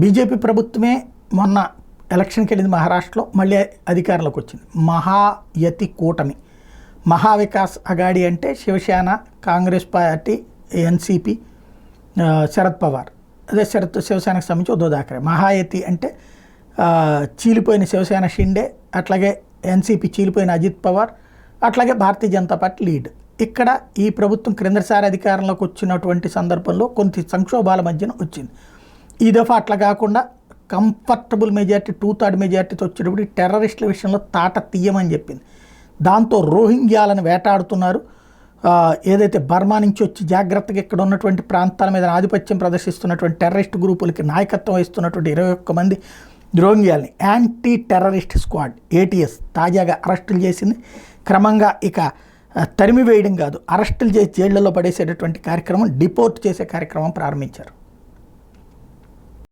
BJP ప్రభుత్వమే మొన్న ఎలక్షన్కి వెళ్ళింది మహారాష్ట్రలో, మళ్ళీ అధికారంలోకి వచ్చింది. మహాయతి కూటమి, మహావికాస్ అఘాడి అంటే శివసేన, కాంగ్రెస్ పార్టీ, ఎన్సీపీ, శరద్ పవార్, అదే శివసేనకు సంబంధించి ఉద్ధవ్ థాకరే. మహాయతి అంటే చీలిపోయిన శివసేన షిండే, అట్లాగే ఎన్సీపీ చీలిపోయిన అజిత్ పవార్, అట్లాగే భారతీయ జనతా పార్టీ లీడ్. ఇక్కడ ఈ ప్రభుత్వం క్రిందసారి అధికారంలోకి వచ్చినటువంటి సందర్భంలో కొన్ని సంక్షోభాల మధ్యన వచ్చింది. ఈ దఫా అట్లా కాకుండా కంఫర్టబుల్ మెజార్టీ, 2/3 మెజార్టీతో వచ్చేటప్పుడు టెర్రరిస్టుల విషయంలో తాట తీయమని చెప్పింది. దాంతో రోహింగ్యాలను వేటాడుతున్నారు. ఏదైతే బర్మా నుంచి వచ్చి జాగ్రత్తగా ఇక్కడ ఉన్నటువంటి ప్రాంతాల మీద ఆధిపత్యం ప్రదర్శిస్తున్నటువంటి టెర్రరిస్ట్ గ్రూపులకి నాయకత్వం వహిస్తున్నటువంటి 21 మంది రోహింగ్యాలని యాంటీ టెర్రరిస్ట్ స్క్వాడ్ ATS తాజాగా అరెస్టులు చేసింది. క్రమంగా ఇక తరిమివేయడం కాదు, అరెస్టులు చేసి జైళ్లలో పడేసేటటువంటి కార్యక్రమం, డిపోర్ట్ చేసే కార్యక్రమం ప్రారంభించారు.